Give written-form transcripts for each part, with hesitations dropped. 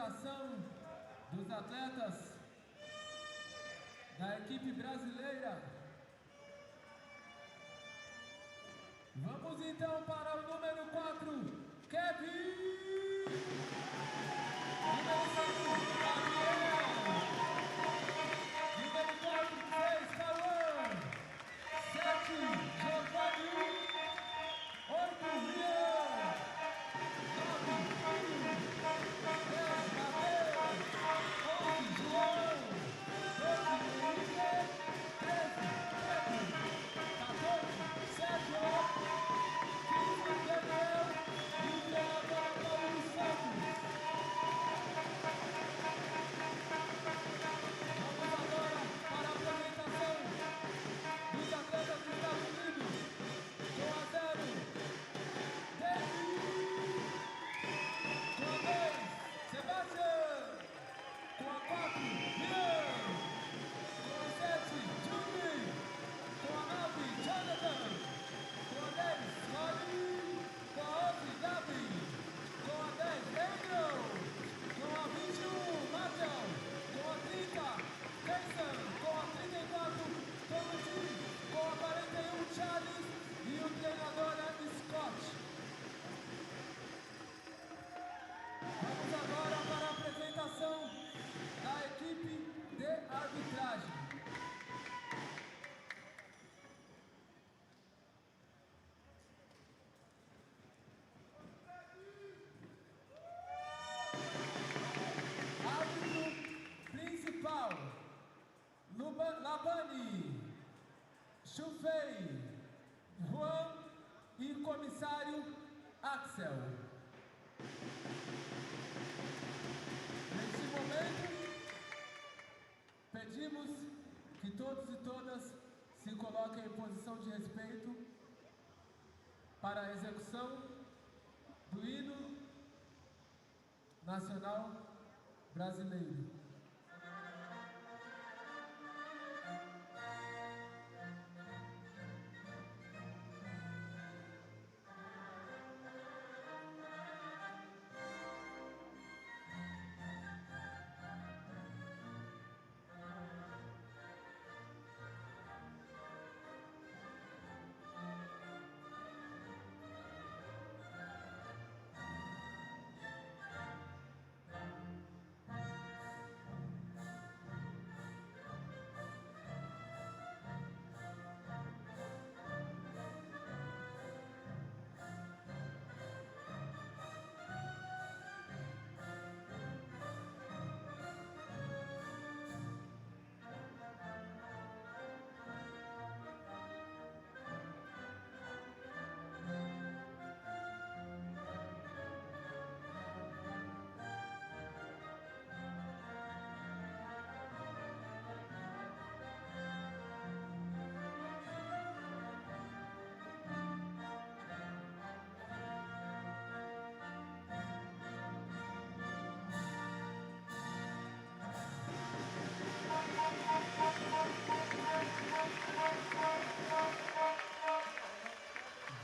apresentação dos atletas da equipe brasileira. Vamos então para o número 4, Kevin! Número 5, Gabriel! Número 4, 6, Paulo! 7, Giovanni! 8, Rian! 9, Paulo! 10, Mateus! 11, João! 12, Henrique! 13, Pedro! 14, Sérgio! 15, Daniel! E o treinador Paulo Santos! Vamos agora para a apresentação dos atletas dos Estados Unidos. Com a 0, David. Com a 2, Sebastian. Com a 4, Rian. Com a 7, Julie. Com a 9, Jonathan. Com a 10, Rony. Com a 11, Gabi. Com a 10, Andrew. Com a 21, Matthew. Com a 30, Jason. Com a 34, Tommy. Com a 41, Charles. E o treinador é Scott. Vamos agora para a apresentação da equipe de arbitragem. Árbitro principal, Labani, Chufei, Juan e comissário Axel. Neste momento, pedimos que todos e todas se coloquem em posição de respeito para a execução do hino nacional brasileiro.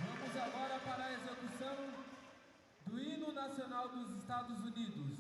Vamos agora para a execução do hino nacional dos Estados Unidos.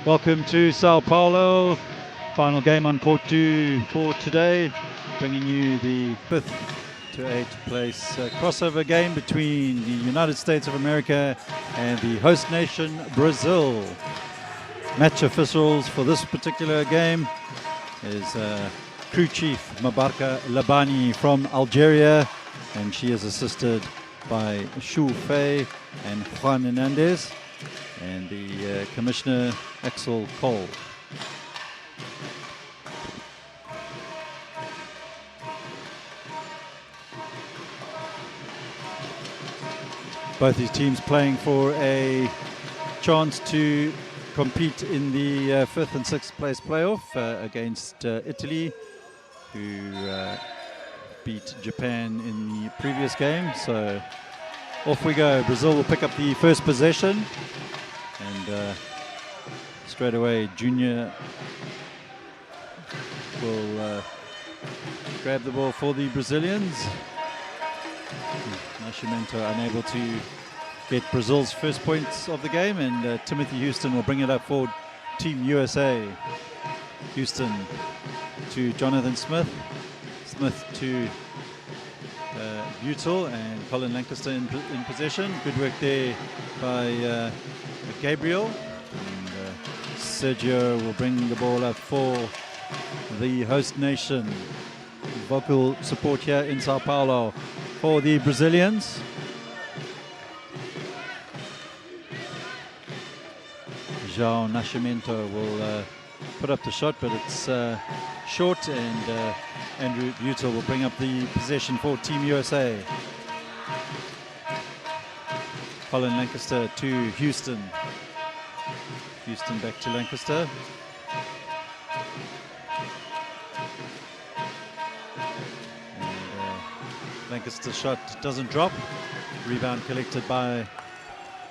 Welcome to Sao Paulo. Final game on court 2 for today, bringing you the 5th to 8th place crossover game between the United States of America and the host nation Brazil. Match officials for this particular game is crew chief Mabarka Labani from Algeria, and she is assisted by Shu Fei and Juan Hernandez, and the commissioner Axel Cole. Both these teams playing for a chance to compete in the 5th and 6th place playoff against Italy, who beat Japan in the previous game. So off we go. Brazil will pick up the first possession, and straight away Junior will grab the ball for the Brazilians. Nascimento unable to get Brazil's first points of the game, and Timothy Houston will bring it up for Team USA. Houston to Jonathan Smith. Smith to Butel, and Colin Lancaster in possession. Good work there by Gabriel. And Sergio will bring the ball up for the host nation. Vocal support here in Sao Paulo for the Brazilians. João Nascimento will put up the shot, but it's short, and Andrew Butel will bring up the possession for Team USA. Colin Lancaster to Houston. Houston back to Lancaster. Lancaster's shot doesn't drop. Rebound collected by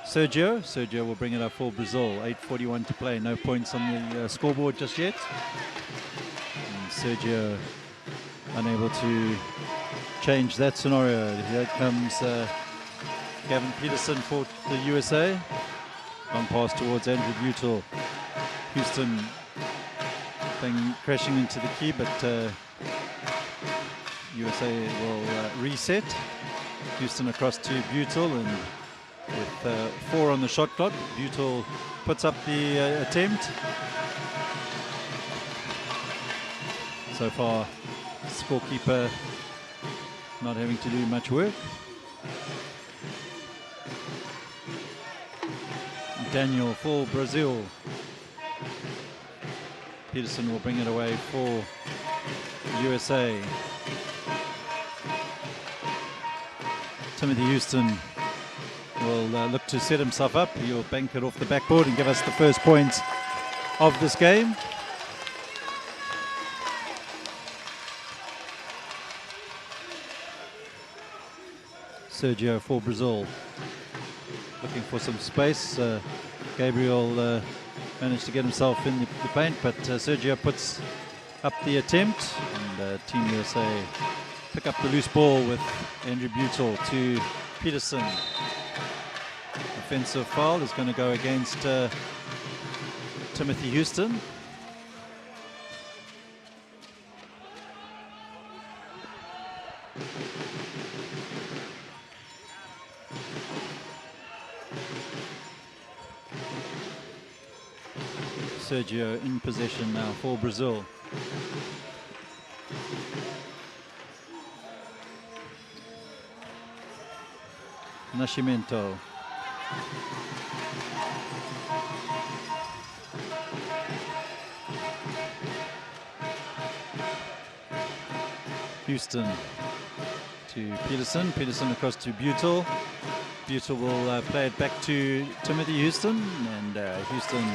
Sergio. Sergio will bring it up for Brazil. 8:41 to play. No points on the scoreboard just yet. And Sergio unable to change that scenario. Here comes Gavin Peterson for the USA. Long pass towards Andrew Butel. Houston thing crashing into the key, but USA will reset. Houston across to Butel, and with 4 on the shot clock, Butel puts up the attempt. So far, scorekeeper not having to do much work. Daniel for Brazil. Peterson will bring it away for USA. Timothy Houston will look to set himself up. He'll bank it off the backboard and give us the first points of this game. Sergio for Brazil, looking for some space. Gabriel managed to get himself in the paint, but Sergio puts up the attempt, and Team USA pick up the loose ball with Andrew Butel to Peterson. Offensive foul is going to go against Timothy Houston. Sergio in possession now for Brazil. Nascimento. Houston to Peterson. Peterson across to Butel. Butel will play it back to Timothy Houston, and Houston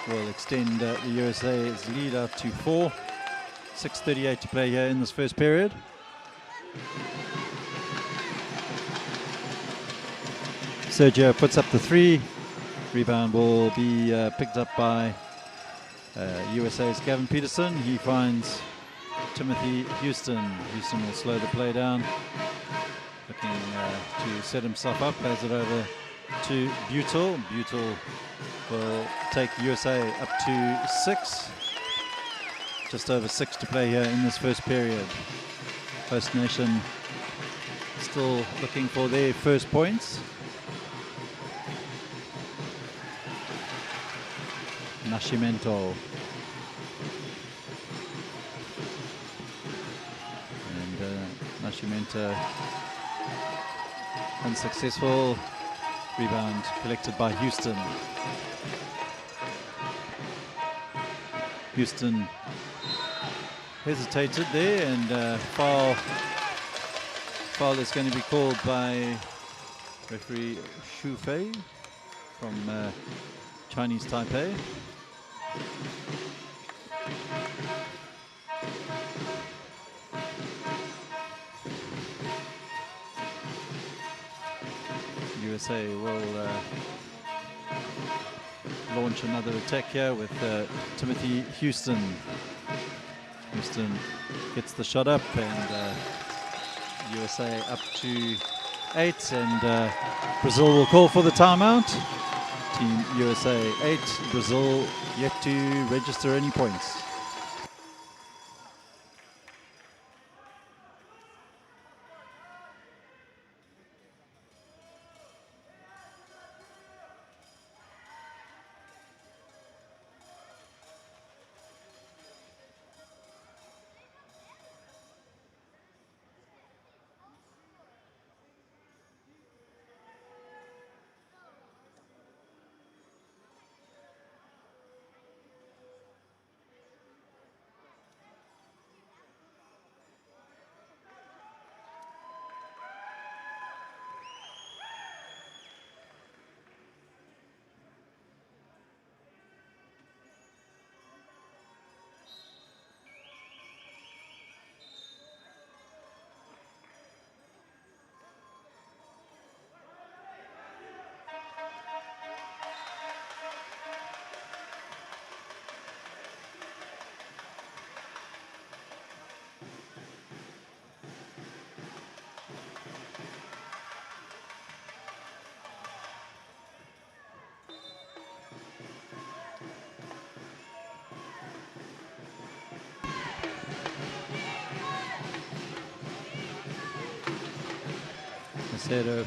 will extend the USA's lead out to 4. 6:38 to play here in this first period. Sergio puts up the 3. Rebound will be picked up by USA's Gavin Peterson. He finds Timothy Houston. Houston will slow the play down, looking to set himself up. Plays it over to Butel. Butel will take USA up to 6. Just over 6 to play here in this first period. Host nation still looking for their first points. Nascimento. And Nascimento unsuccessful. Rebound collected by Houston. Houston hesitated there, and foul is going to be called by referee Xu Fei from Chinese Taipei. USA will launch another attack here with Timothy Houston. Houston gets the shot up, and USA up to 8, and Brazil will call for the timeout. Team USA 8, Brazil yet to register any points.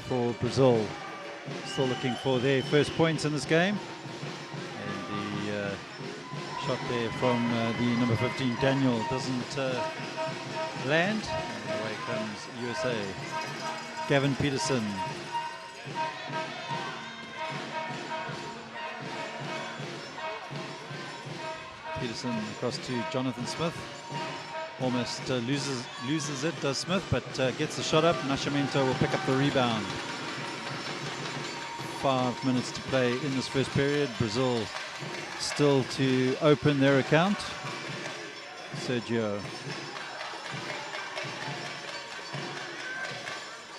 For Brazil, still looking for their first points in this game, and the shot there from the number 15 Daniel doesn't land, and away comes USA. Gavin Peterson. Peterson across to Jonathan Smith. Almost loses it, does Smith, but gets the shot up. Nascimento will pick up the rebound. 5 minutes to play in this first period. Brazil still to open their account. Sergio.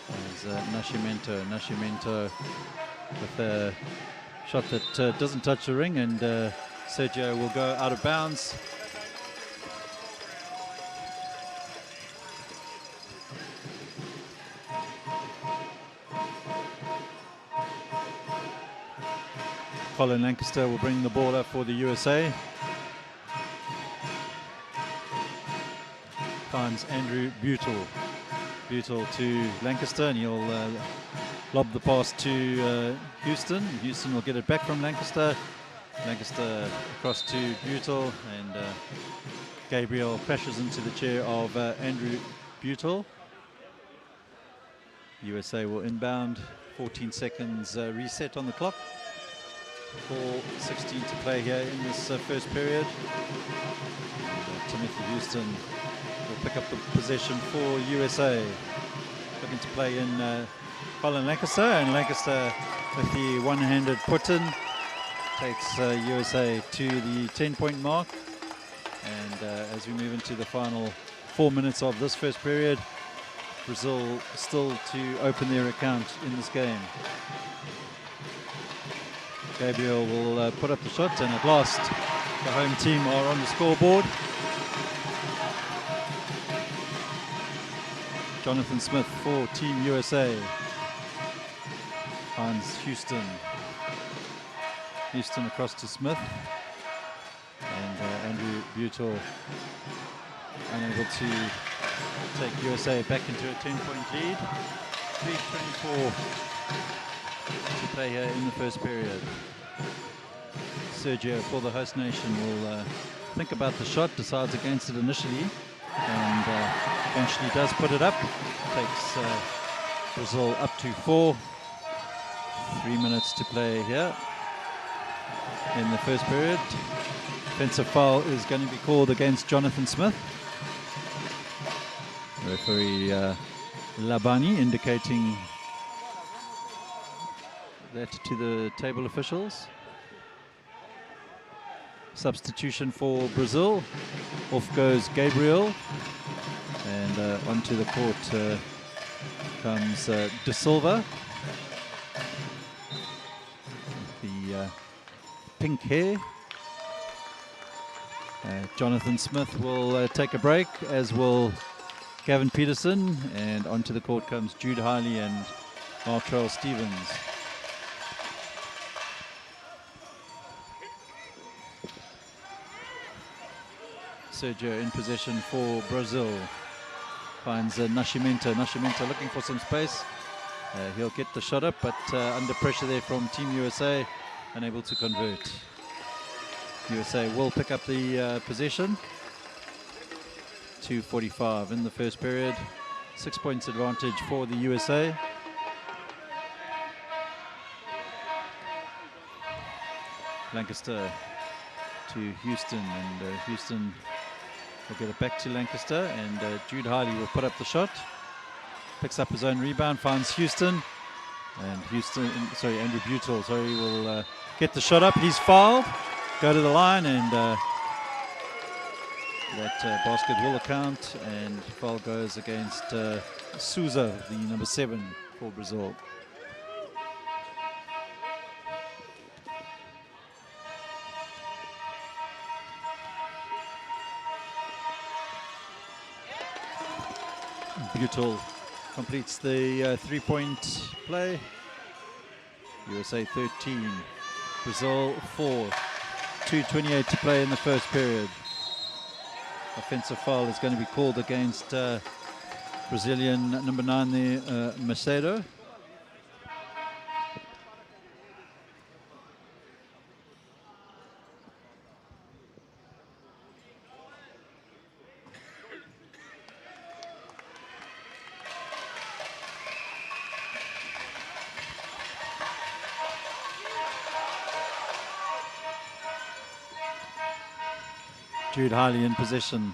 There's Nascimento with a shot that doesn't touch the ring, and Sergio will go out of bounds. Colin Lancaster will bring the ball up for the USA. Finds Andrew Butel. Butel to Lancaster, and he'll lob the pass to Houston. Houston will get it back from Lancaster. Lancaster across to Butel, and Gabriel crashes into the chair of Andrew Butel. USA will inbound. 14 seconds reset on the clock. 4:16 to play here in this first period. Timothy Houston will pick up the possession for USA. Looking to play in Colin Lancaster, and Lancaster with the one-handed put-in takes USA to the 10-point mark. And as we move into the final 4 minutes of this first period, Brazil still to open their account in this game. Gabriel will put up the shot, and at last the home team are on the scoreboard. Jonathan Smith for Team USA. finds Houston. Houston across to Smith. And Andrew Butel unable to take USA back into a 10-point lead. 3:24 to play here in the first period. Sergio, for the host nation, will think about the shot, decides against it initially, and eventually does put it up. Takes Brazil up to 4. 3 minutes to play here in the first period. Offensive foul is going to be called against Jonathan Smith. Referee Labani indicating that to the table officials. Substitution for Brazil. Off goes Gabriel. And onto the court comes De Silva. The pink hair. Jonathan Smith will take a break, as will Gavin Peterson, and onto the court comes Jude Hiley and Martrell Stevens. Sergio in possession for Brazil. Finds Nascimento. Nascimento looking for some space. He'll get the shot up, but under pressure there from Team USA, unable to convert. USA will pick up the possession. 2:45 in the first period. 6 points advantage for the USA. Lancaster to Houston, and Houston will get it back to Lancaster, and Jude Hiley will put up the shot. Picks up his own rebound, finds Houston, and Andrew Butel, will get the shot up. He's fouled. Go to the line, and that basket will account, and foul goes against Souza, the number 7 for Brazil. Butel completes the 3-point play. USA 13, Brazil 4. 2:28 to play in the first period. Offensive foul is going to be called against Brazilian number 9 there, Macedo. Jude Hiley in possession.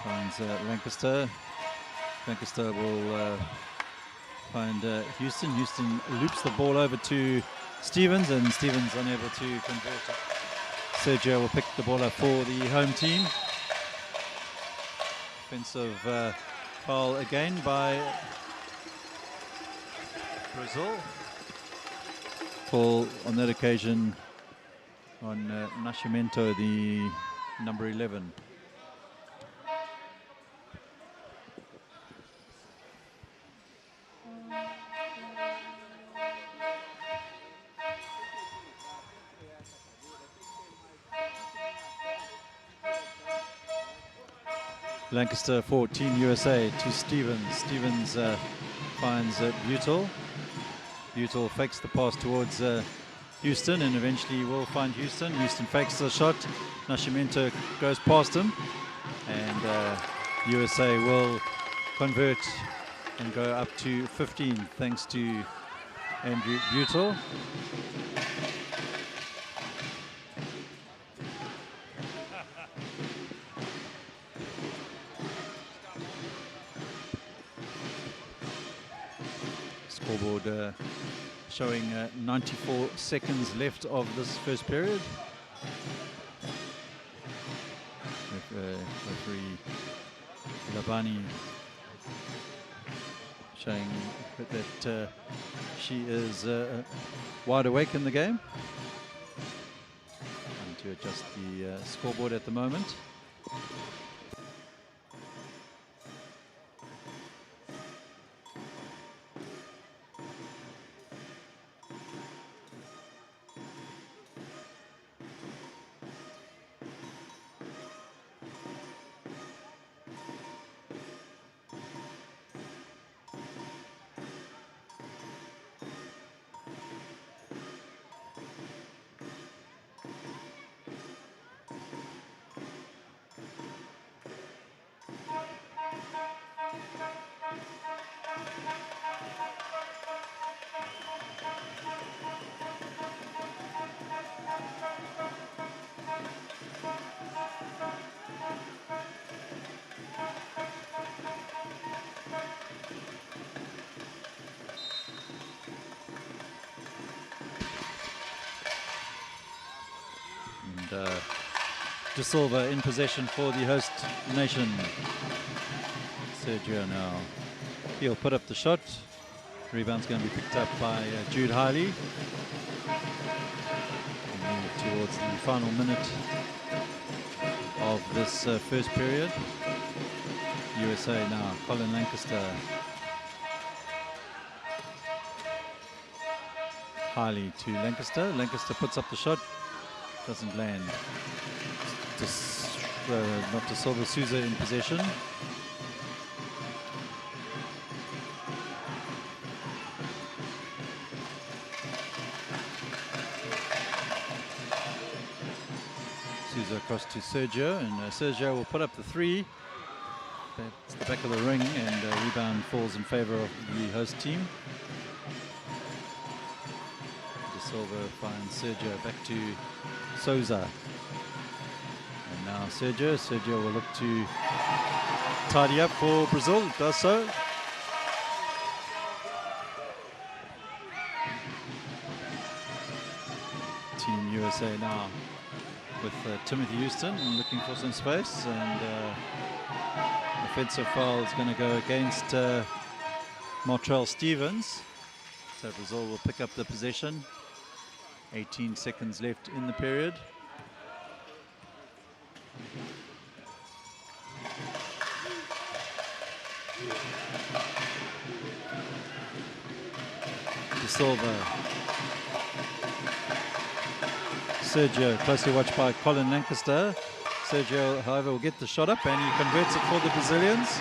Finds Lancaster. Lancaster will find Houston. Houston loops the ball over to Stevens, and Stevens unable to convert it. Sergio will pick the ball up for the home team. Offensive foul again by Brazil. Foul on that occasion on Nascimento, the number 11. Lancaster for Team USA to Stevens. Stevens finds Butel. Butel fakes the pass towards Houston, and eventually will find Houston. Houston fakes the shot. Nascimento goes past him, and USA will convert and go up to 15 thanks to Andrew Butel. Scoreboard showing 94 seconds left of this first period. Referee Labani showing that she is wide awake in the game. Trying to adjust the scoreboard at the moment. De Silva in possession for the host nation. Sergio now. He'll put up the shot. Rebound's going to be picked up by Jude Hiley. Move towards the final minute of this first period. USA now. Colin Lancaster. Hiley to Lancaster. Lancaster puts up the shot. Doesn't land. Not De Silva. Souza in possession. Souza across to Sergio, and Sergio will put up the three. It's the back of the ring, and rebound falls in favor of the host team. De Silva finds Sergio back to Souza. And now Sergio will look to tidy up for Brazil. Does so. Team USA now with Timothy Houston looking for some space, and offensive foul is going to go against Martrell Stevens. So Brazil will pick up the possession. 18 seconds left in the period. De Silva. Sergio, closely watched by Colin Lancaster. Sergio, however, will get the shot up, and he converts it for the Brazilians.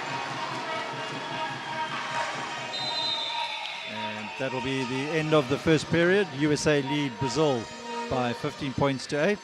And that'll be the end of the first period. USA lead Brazil by 15 points to 8.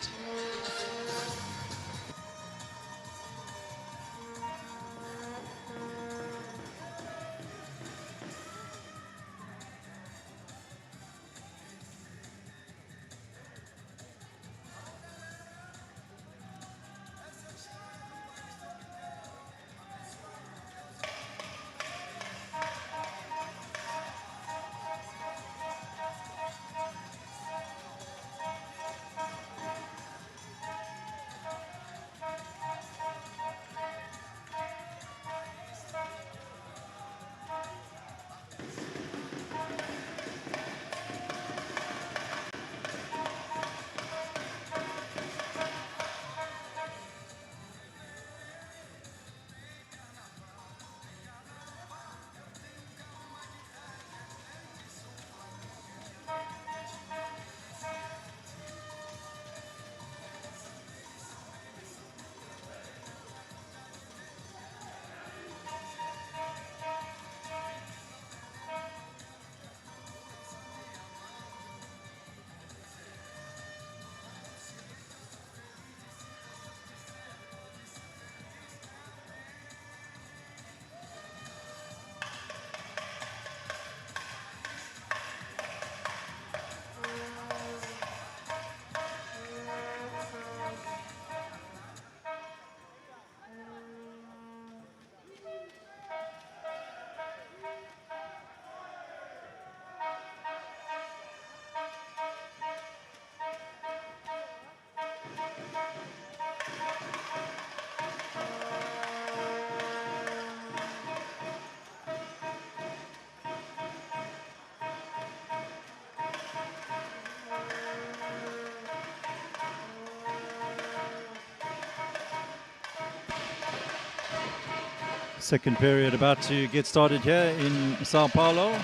Second period about to get started here in Sao Paulo.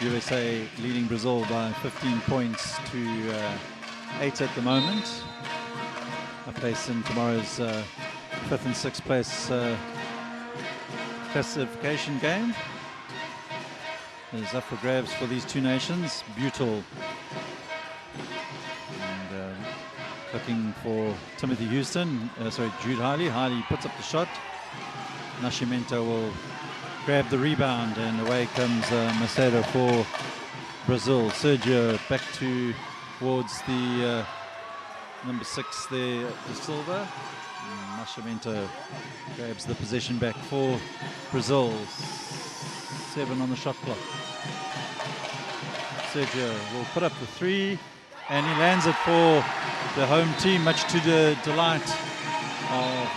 USA leading Brazil by 15 points to 8 at the moment. A place in tomorrow's 5th and 6th place classification game is up for grabs for these two nations. Butel and looking for Timothy Houston, Jude Hiley. Hiley puts up the shot. Nascimento will grab the rebound, and away comes Macedo for Brazil. Sergio back towards the number 6 there, De Silva. Nascimento grabs the possession back for Brazil. 7 on the shot clock. Sergio will put up the 3. And he lands it for the home team, much to the delight of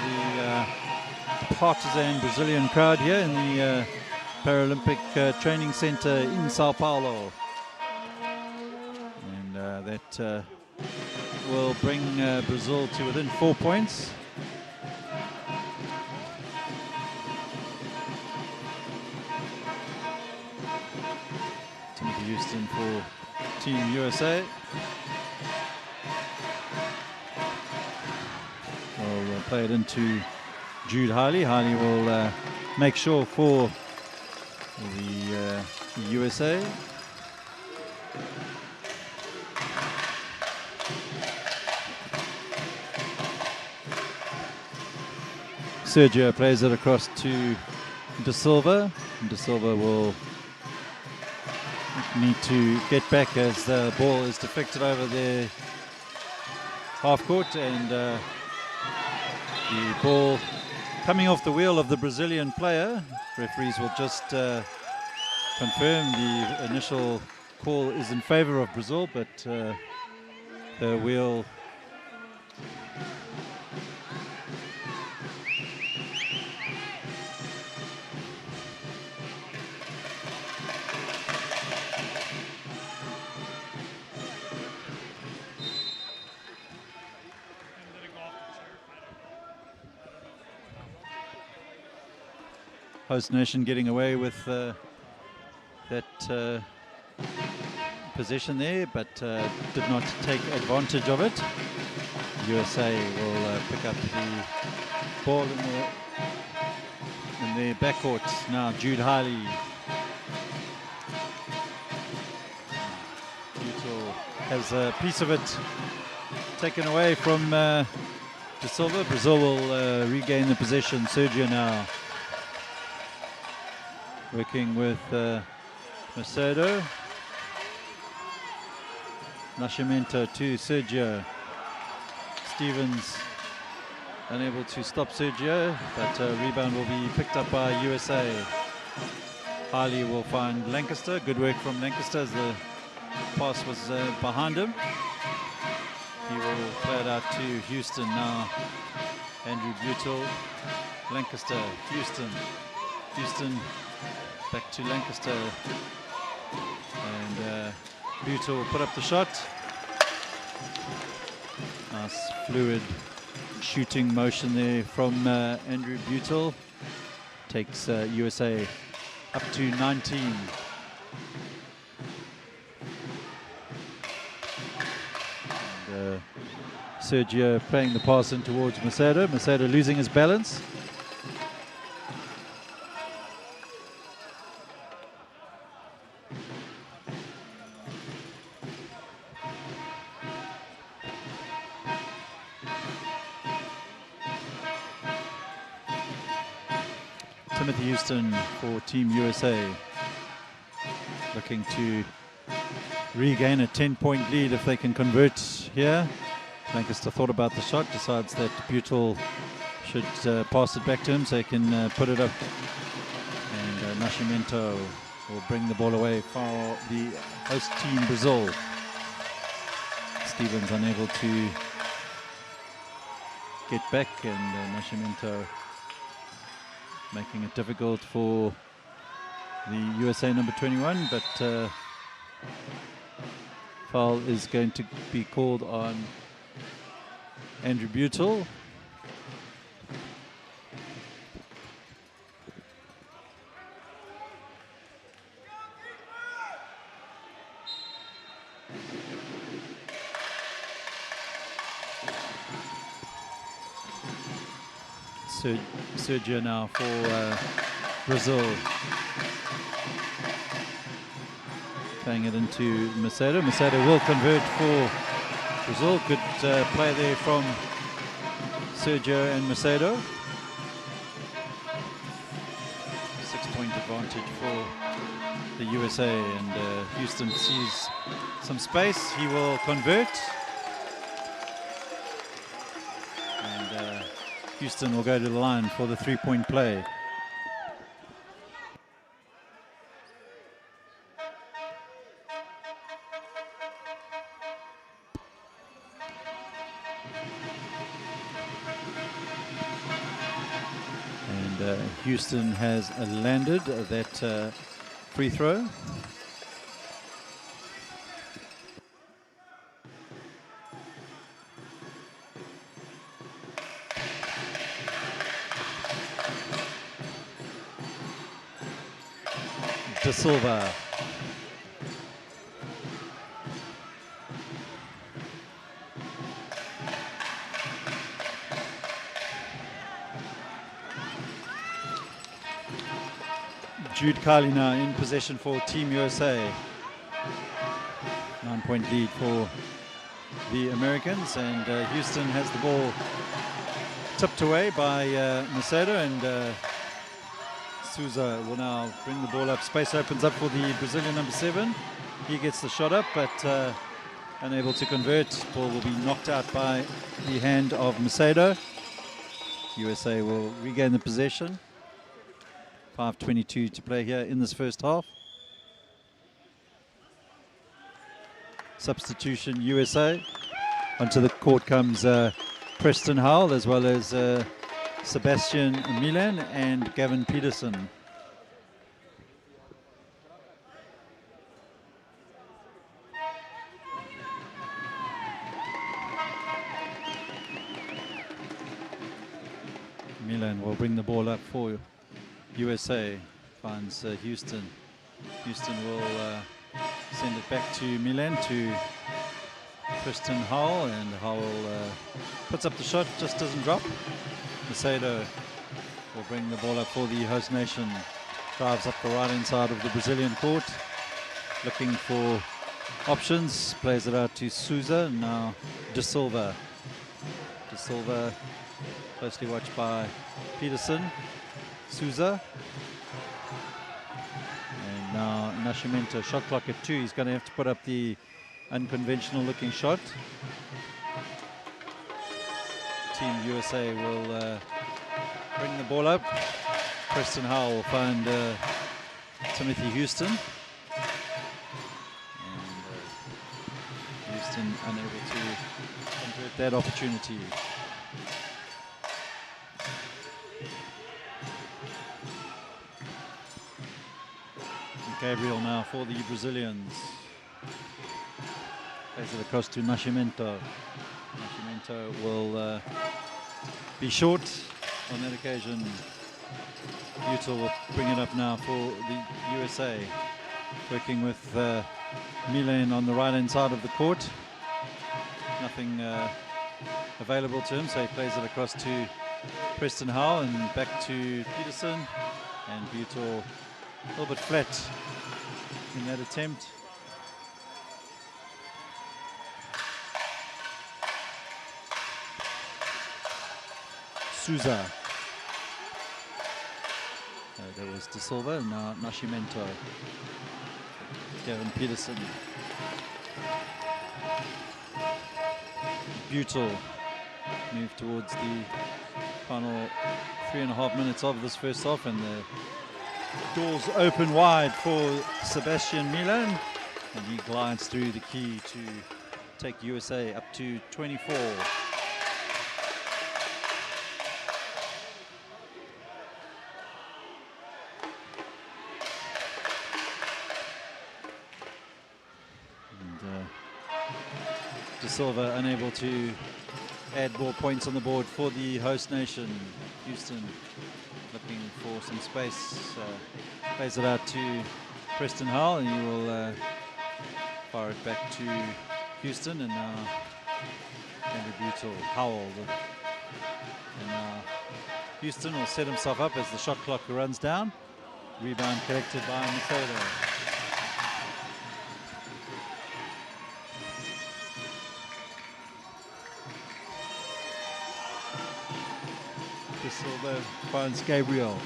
the partisan Brazilian crowd here in the Paralympic Training Center in Sao Paulo. And that will bring Brazil to within 4 points. Timothy Houston for Team USA. We'll play it into Jude Harley. Harley will make sure for the USA. Sergio plays it across to De Silva. De Silva will need to get back as the ball is deflected over the half court, and the ball coming off the wheel of the Brazilian player. Referees will just confirm the initial call is in favor of Brazil, but the wheel host nation getting away with that possession there, but did not take advantage of it. USA will pick up the ball in their backcourt. Now Jude Harley. Utah has a piece of it taken away from De Silva. Brazil will regain the possession. Sergio now working with Macedo. Nascimento to Sergio. Stevens unable to stop Sergio, but rebound will be picked up by USA. Harley will find Lancaster. Good work from Lancaster as the pass was behind him. He will play it out to Houston now. Andrew Butel, Lancaster, Houston. Houston back to Lancaster, and Butel will put up the shot. Nice fluid shooting motion there from Andrew Butel. Takes USA up to 19. And, Sergio playing the pass in towards Macedo. Macedo losing his balance. Timothy Houston for Team USA, looking to regain a 10-point lead if they can convert here. Lancaster thought about the shot, decides that Butel should pass it back to him so he can put it up. And Nascimento will bring the ball away for the host team, Brazil. Stevens unable to get back, and Nascimento making it difficult for the USA number 21, but foul is going to be called on Andrew Butel. Sergio now for Brazil. Playing it into Macedo. Macedo will convert for Brazil. Good play there from Sergio and Macedo. 6-point advantage for the USA, and Houston sees some space. He will convert. And Houston will go to the line for the 3-point play. And Houston has landed that free throw. De Silva. Jude Kylie now in possession for Team USA. 9-point lead for the Americans, and Houston has the ball tipped away by Macedo, and Souza will now bring the ball up. Space opens up for the Brazilian number 7. He gets the shot up, but unable to convert. Ball will be knocked out by the hand of Macedo. USA will regain the possession. 5:22 to play here in this first half. Substitution USA. Onto the court comes Preston Howell, as well as Sebastian Milan and Gavin Peterson. Milan will bring the ball up for USA, finds Houston. Houston will send it back to Milan, to Preston Howell, and Howell puts up the shot, just doesn't drop. Macedo will bring the ball up for the host nation, drives up the right hand side of the Brazilian court, looking for options, plays it out to Souza, now De Silva. De Silva, closely watched by Peterson. Souza, and now Nascimento, shot clock at 2. He's going to have to put up the unconventional looking shot. Team USA will bring the ball up. Preston Howell will find Timothy Houston, and Houston unable to convert that opportunity. Gabriel now for the Brazilians. Plays it across to Nascimento. Nascimento will be short on that occasion. Utah will bring it up now for the USA. Working with Milan on the right hand side of the court. Nothing available to him, so he plays it across to Preston Howell and back to Peterson. And Utah a little bit flat in that attempt. Souza. That was De Silva, and now Nascimento. Gavin Peterson. Butel move towards the final 3.5 minutes of this first half, and the doors open wide for Sebastian Milan, and he glides through the key to take USA up to 24. And De Silva unable to add more points on the board for the host nation. Houston looking for some space, plays it out to Preston Howell, and he will fire it back to Houston, and now Andrew Butel, Howell, and now Houston will set himself up as the shot clock runs down. Rebound collected by Macedo. Silva finds Gabriel.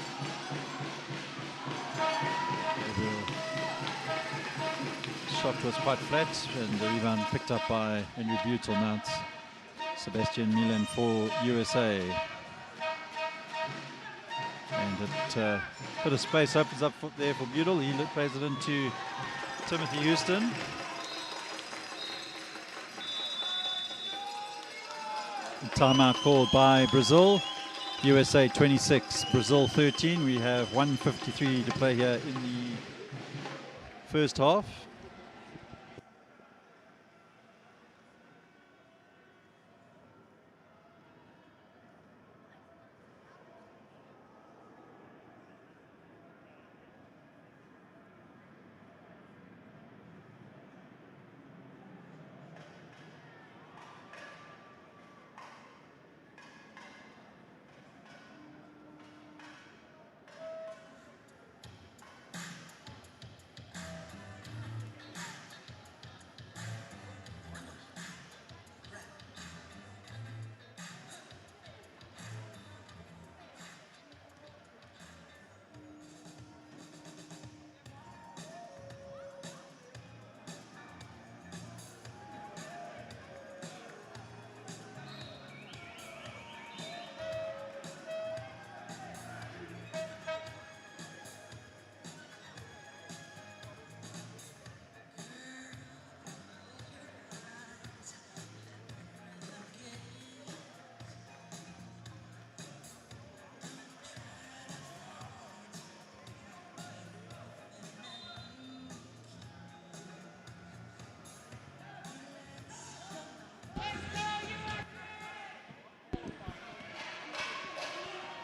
The shot was quite flat, and the rebound picked up by Andrew Butel. Now it's Sebastian Milan for USA. And a bit of space opens up there for Butel. He plays it into Timothy Houston. Timeout called by Brazil. USA 26, Brazil 13. We have 1:53 to play here in the first half.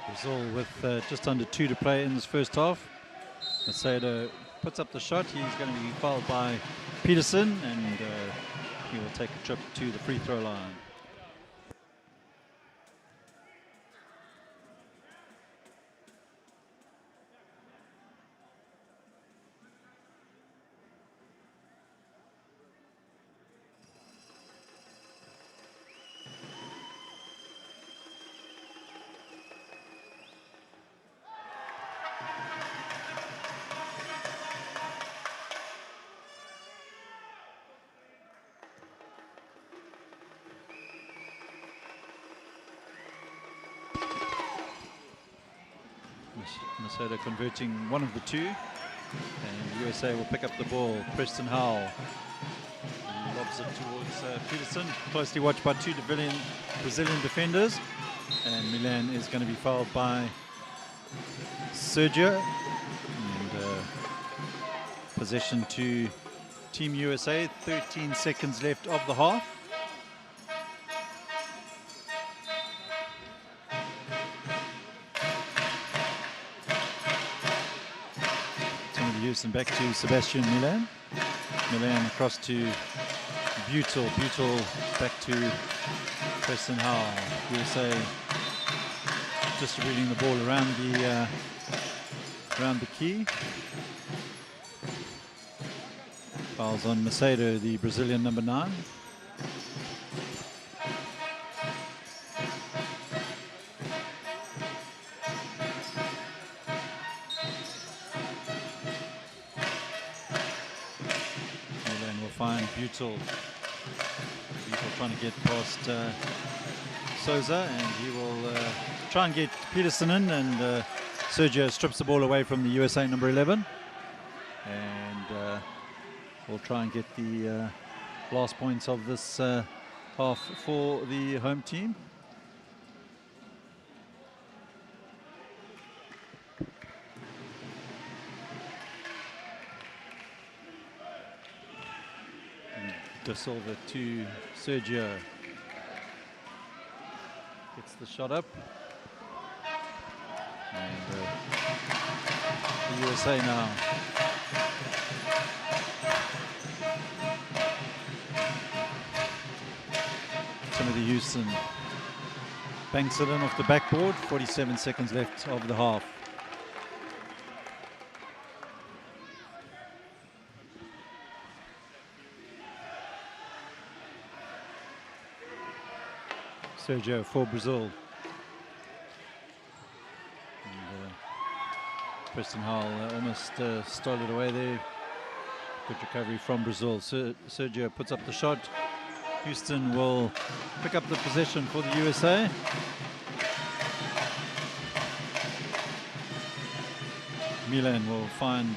Brazil with just under 2 to play in this first half. Macedo puts up the shot. He's going to be fouled by Peterson, and he will take a trip to the free throw line. Macedo converting one of the two, and USA will pick up the ball. Preston Howell lobs it towards Peterson, closely watched by two Brazilian defenders, and Milan is going to be fouled by Sergio, and possession to Team USA. 13 seconds left of the half. And back to Sebastian Milan. Milan across to Butel. Butel back to Preston Howell. USA distributing the ball around the key. Fouls on Macedo, the Brazilian number 9. Butel trying to get past Souza, and he will try and get Peterson in, and Sergio strips the ball away from the USA number 11, and we'll try and get the last points of this half for the home team. Da Silva to Sergio. Gets the shot up. And the USA now. Timothy Houston banks it in off the backboard. 47 seconds left of the half. Sergio for Brazil. And, Preston Howell almost stole it away there. Good recovery from Brazil. Sergio puts up the shot. Houston will pick up the possession for the USA. Milan will find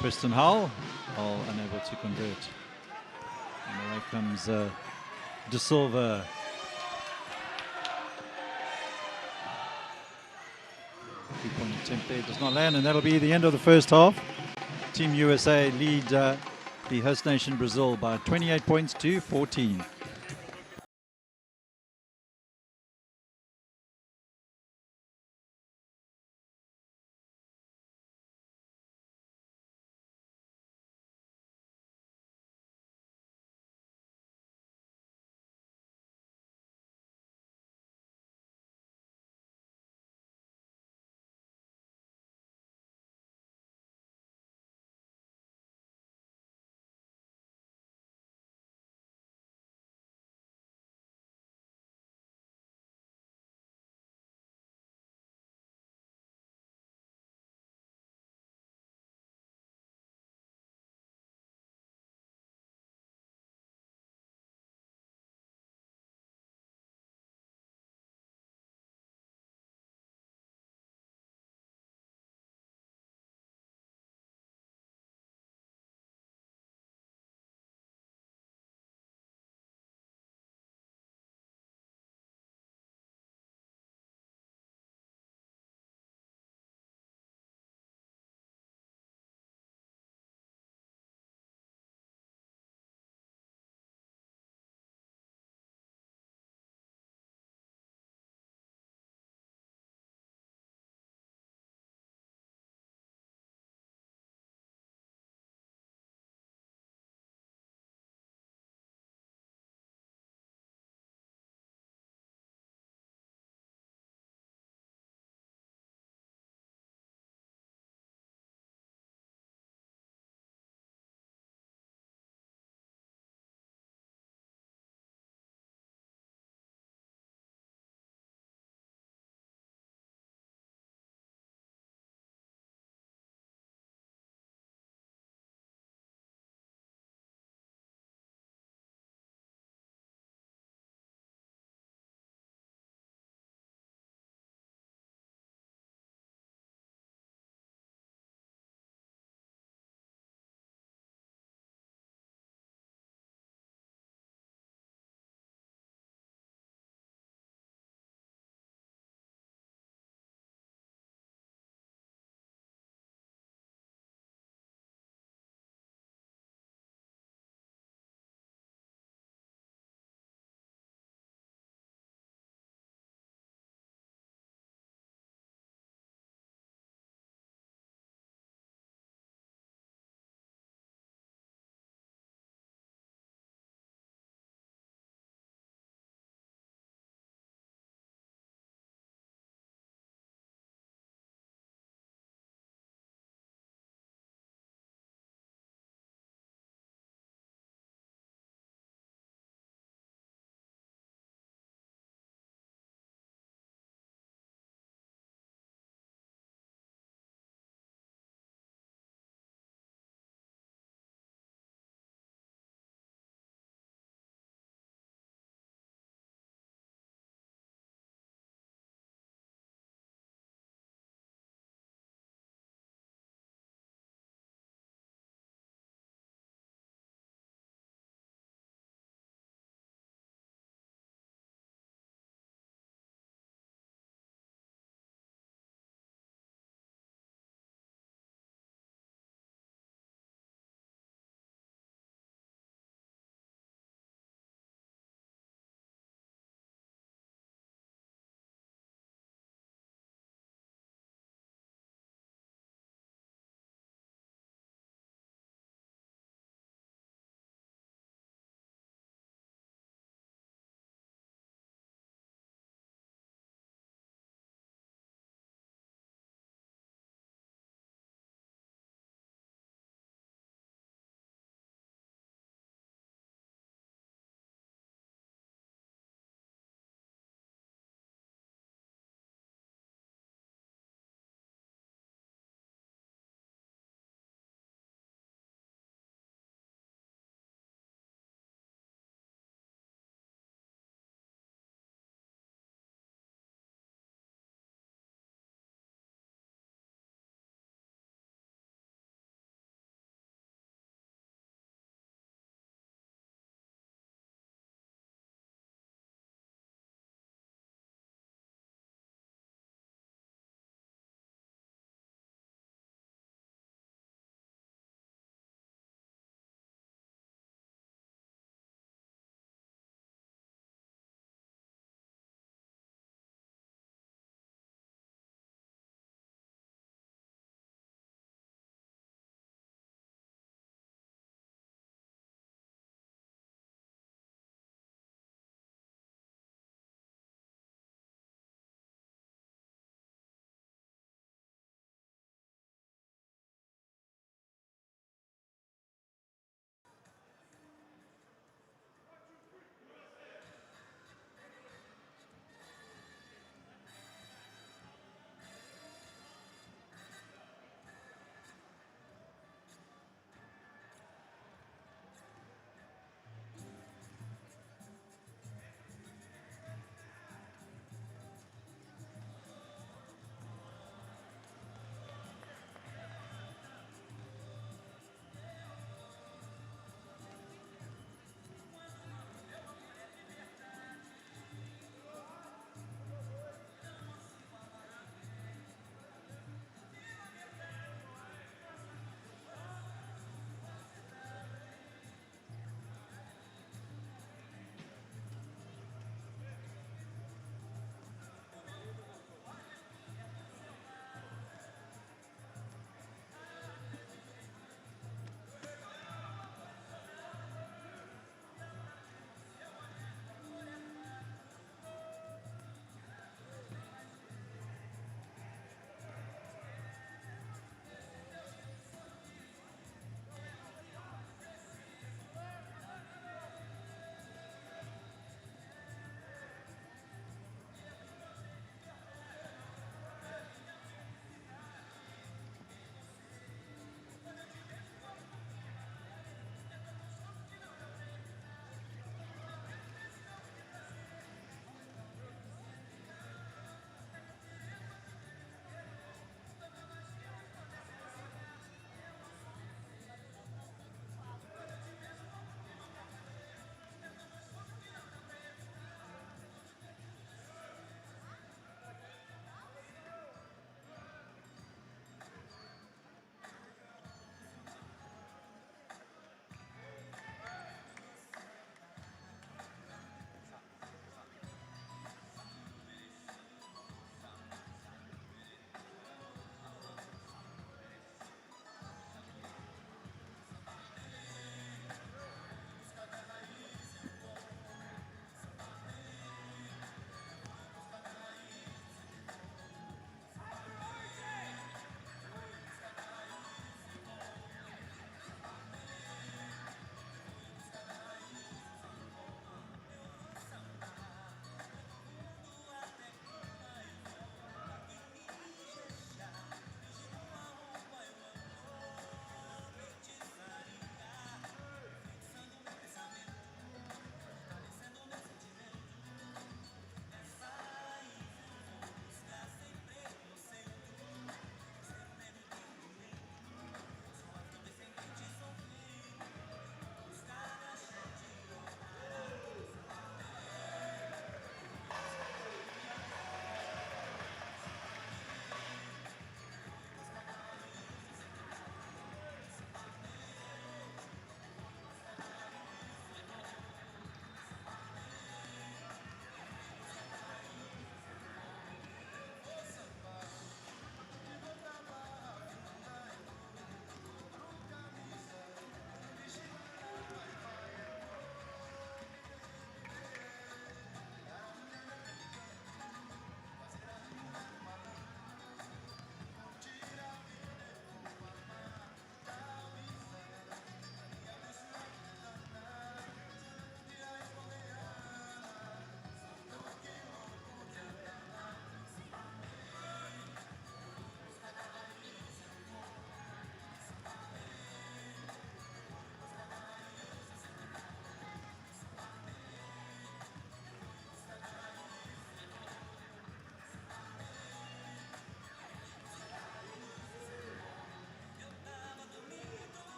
Preston Howell. Howell unable to convert. And away comes Da Silva Three-point attempt there does not land, and that'll be the end of the first half. Team USA lead the host nation Brazil by 28 points to 14.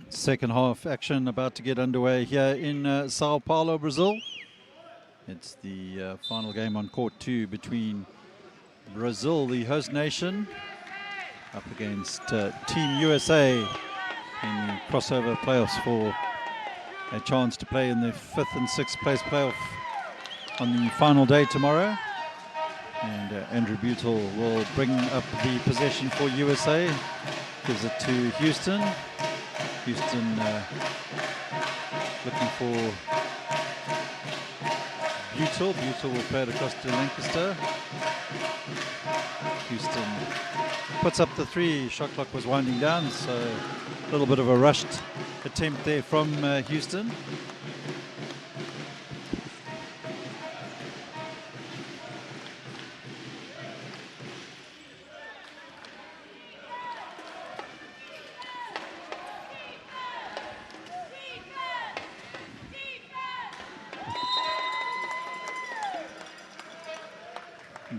Second half action about to get underway here in Sao Paulo, Brazil. It's the final game on court 2 between Brazil, the host nation, up against Team USA in the crossover playoffs for a chance to play in the 5th and 6th place playoff on the final day tomorrow. And Andrew Butel will bring up the possession for USA, gives it to Houston. Houston looking for Butel. Butel will play it across to Lancaster. Houston puts up the 3. Shot clock was winding down, so a little bit of a rushed attempt there from Houston.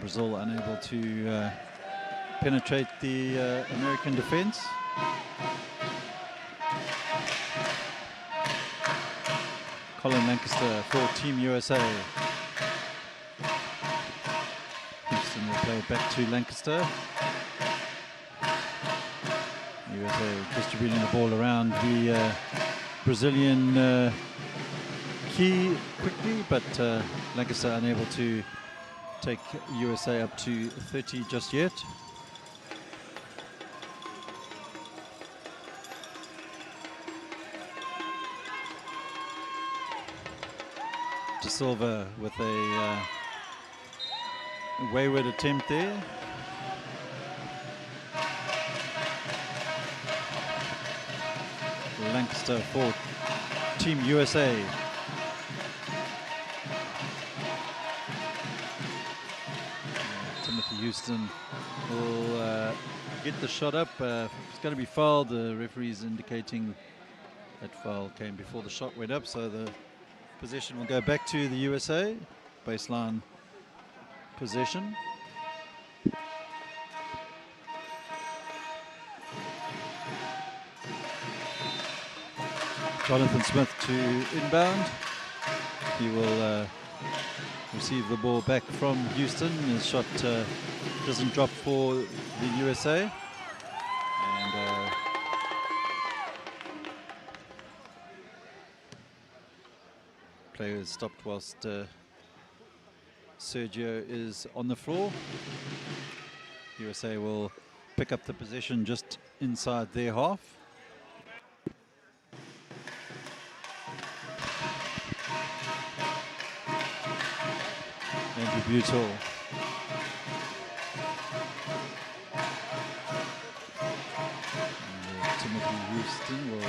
Brazil unable to penetrate the American defense. Colin Lancaster for Team USA. Houston will play it back to Lancaster. USA distributing the ball around the Brazilian key quickly, but Lancaster unable to take USA up to 30 just yet. De Silva with a wayward attempt there. Lancaster for Team USA. Houston will get the shot up. It's going to be fouled. The referee is indicating that foul came before the shot went up, so the possession will go back to the USA. Baseline possession. Jonathan Smith to inbound. He will receive the ball back from Houston. His shot doesn't drop for the USA. And play is stopped whilst Sergio is on the floor. USA will pick up the possession just inside their half. Andrew Butel. Timothy Houston will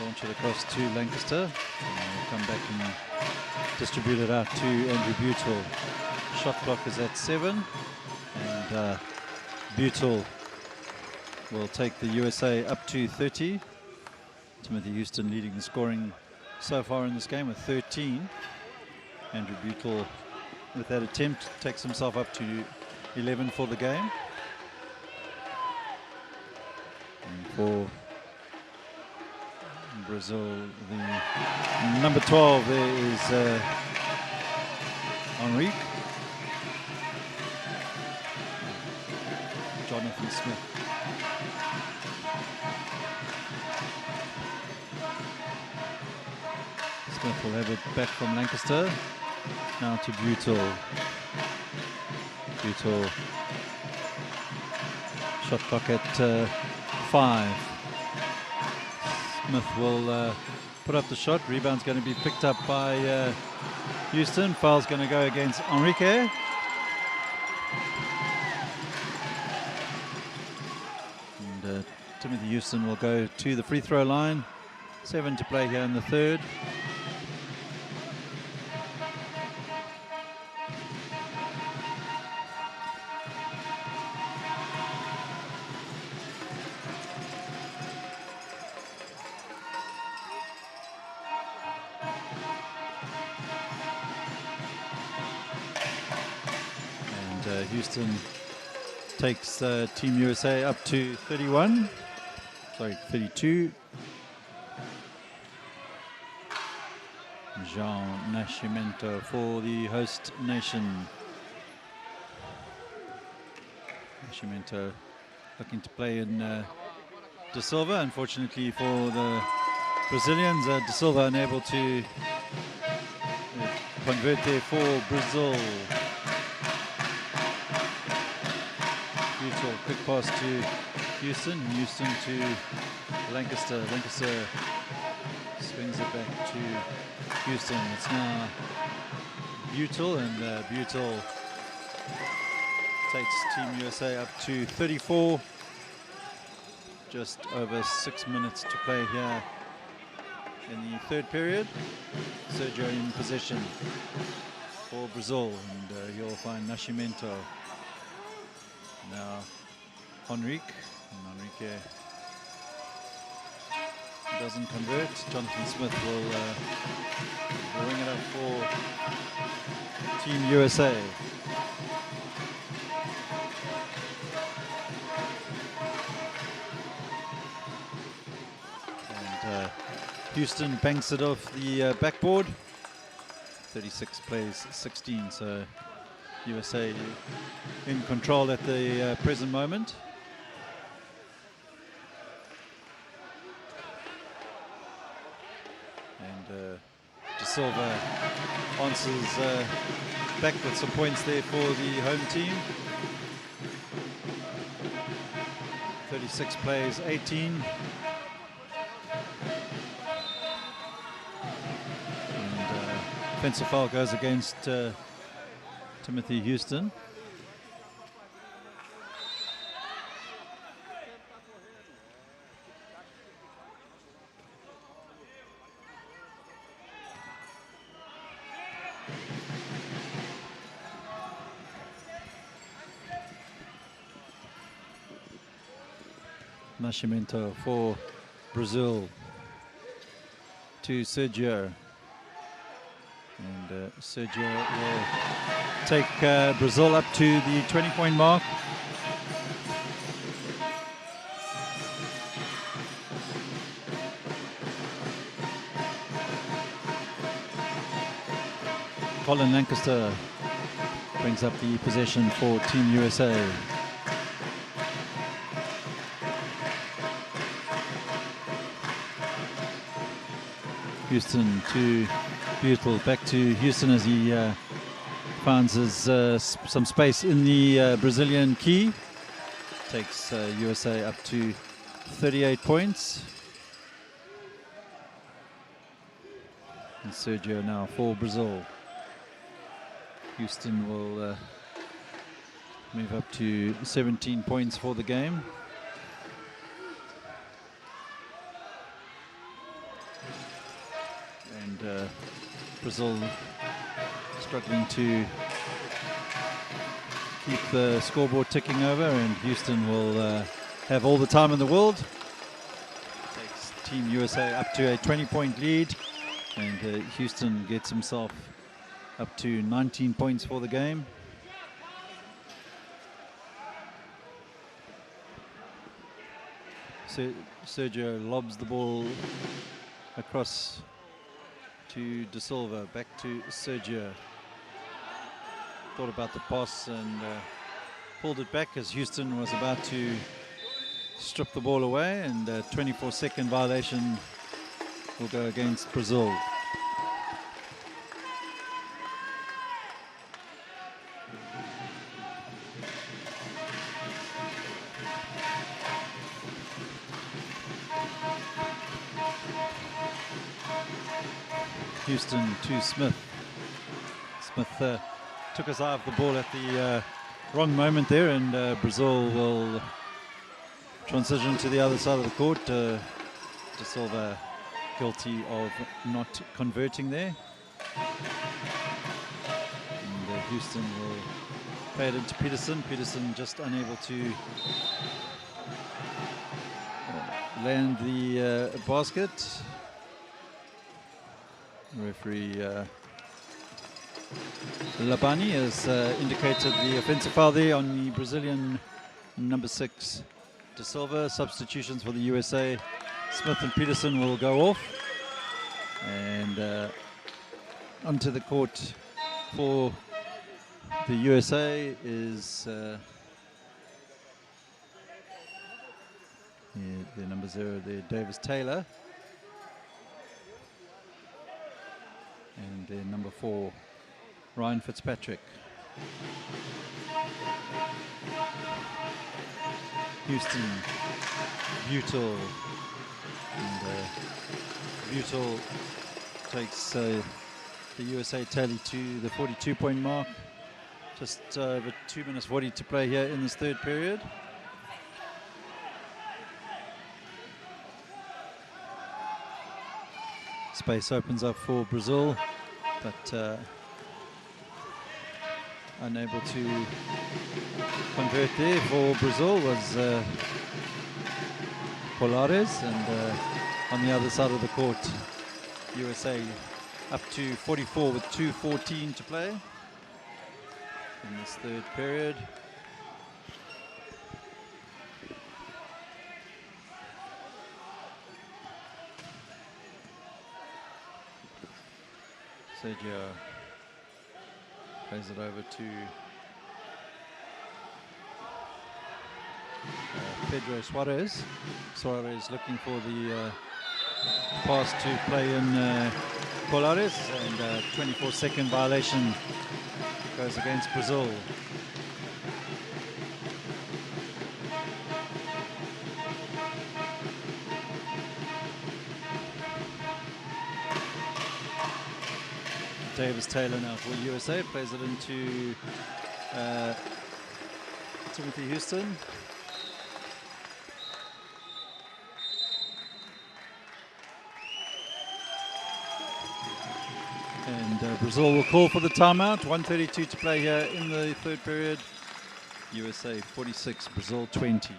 launch it across to Lancaster. And will come back and distribute it out to Andrew Butel. Shot clock is at 7. And Butel will take the USA up to 30. Timothy Houston leading the scoring so far in this game with 13. Andrew Butel, with that attempt, takes himself up to 11 for the game. And for Brazil, the number 12 there is Henrique. Jonathan Smith. Smith will have it back from Lancaster. Now to Butel. Butel. Shot clock at 5. Smith will put up the shot. Rebound's going to be picked up by Houston. Foul's going to go against Enrique. And Timothy Houston will go to the free throw line. 7 to play here in the third. Houston takes Team USA up to 32. Jean Nascimento for the host nation. Nascimento looking to play in De Silva. Unfortunately for the Brazilians, De Silva unable to convert there for Brazil. Quick pass to Houston. Houston to Lancaster. Lancaster swings it back to Houston. It's now Butel, and Butel takes Team USA up to 34. Just over 6 minutes to play here in the third period. Sergio in possession for Brazil, and you'll find Nascimento. Now Henrique, and Enrique doesn't convert. Jonathan Smith will bring it up for Team USA. And Houston banks it off the backboard. 36 plays 16, so USA in control at the present moment. And De Silva answers back with some points there for the home team. 36 plays 18. And offensive foul goes against Timothy Houston. Nascimento for Brazil to Sergio. And Sergio will take Brazil up to the 20-point mark. Colin Lancaster brings up the possession for Team USA. Houston to Butel, back to Houston as he finds his, some space in the Brazilian key. Takes USA up to 38 points. And Sergio now for Brazil. Houston will move up to 17 points for the game. And Brazil struggling to keep the scoreboard ticking over, and Houston will have all the time in the world. Takes Team USA up to a 20-point lead, and Houston gets himself up to 19 points for the game. Sergio lobs the ball across to De Silva, back to Sergio. thought about the pass and pulled it back as Houston was about to strip the ball away, and a 24-second violation will go against Brazil. Houston to Smith. Smith took his eye off the ball at the wrong moment there, and Brazil will transition to the other side of the court. De Silva guilty of not converting there. And Houston will play it into Peterson. Peterson just unable to land the basket. Referee Labani has indicated the offensive foul there on the Brazilian number 6 De Silva. Substitutions for the USA. Smith and Peterson will go off, and onto the court for the USA is the number 0 there, Davis Taylor. And then number 4, Ryan Fitzpatrick. Houston, Butel. And Butel takes the USA tally to the 42-point mark. Just over 2 minutes 40 to play here in this third period. Space opens up for Brazil, but unable to convert there for Brazil was Polares, and on the other side of the court, USA up to 44 with 2:14 to play in this third period. Sergio plays it over to Pedro Suarez. Suarez looking for the pass to play in Polares, and 24-second violation goes against Brazil. Davis Taylor now for USA, plays it into Timothy Houston. And Brazil will call for the timeout. 1:32 to play here in the third period. USA 46, Brazil 20.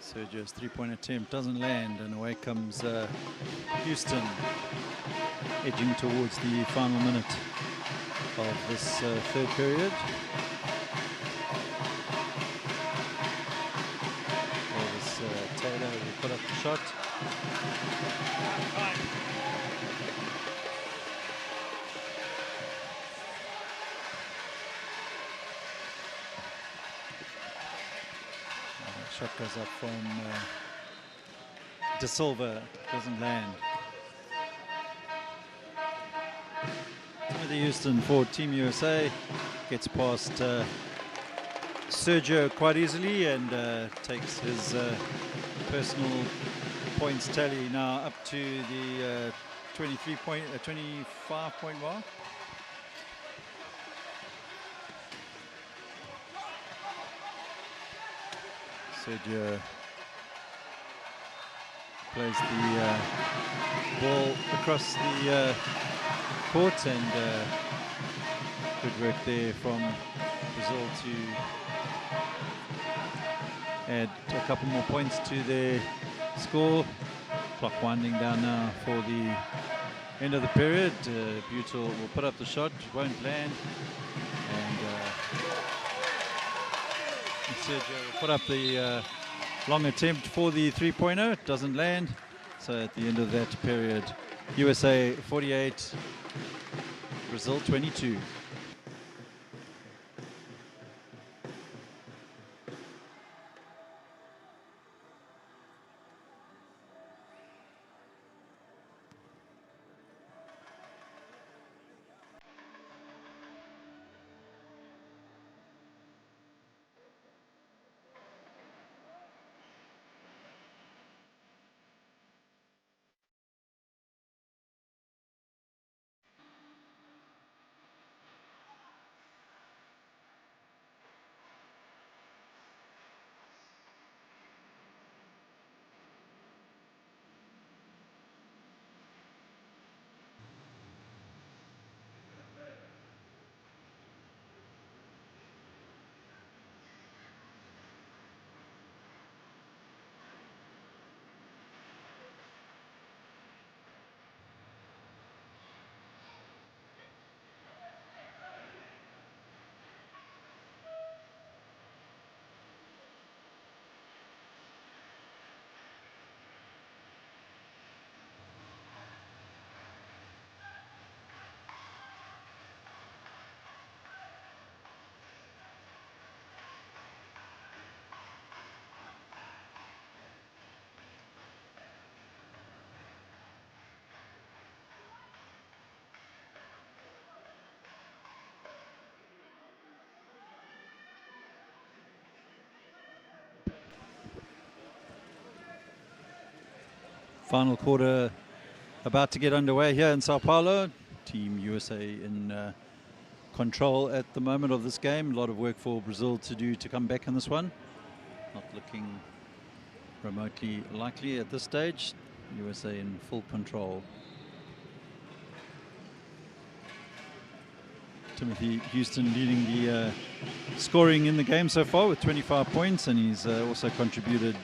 Sergio's three-point attempt doesn't land, and away comes Houston, edging towards the final minute of this third period. There's Taylor will put up the shot. Shot goes up from De Silva, doesn't land. Timothy Houston for Team USA gets past Sergio quite easily and takes his personal points tally now up to the 25-point mark. Sergio plays the ball across the court, and good work there from Brazil to add a couple more points to their score. Clock winding down now for the end of the period. Butel will put up the shot, won't land, and Sergio will put up the long attempt for the three-pointer. It doesn't land. So at the end of that period, USA 48, Brazil 22. Final quarter about to get underway here in Sao Paulo. Team USA in control at the moment of this game. A lot of work for Brazil to do to come back in this one. Not looking remotely likely at this stage. USA in full control. Timothy Houston leading the scoring in the game so far with 25 points, and he's also contributed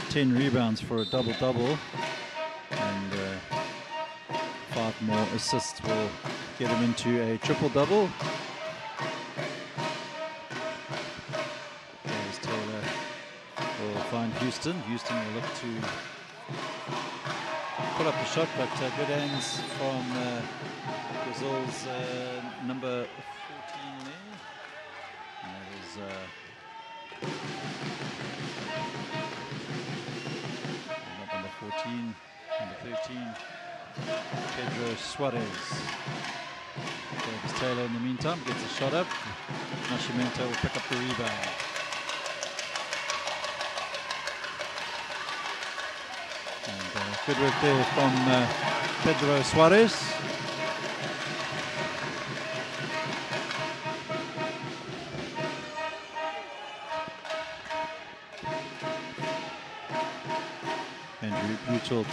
10 rebounds for a double-double, and 5 more assists will get him into a triple-double. There's Taylor will find Houston. Houston will look to put up the shot, but good hands from Brazil's number 14 there. And that is not number 14, number 13, Pedro Suarez. Davis Taylor in the meantime gets a shot up. Nascimento will pick up the rebound. And good work there from Pedro Suarez.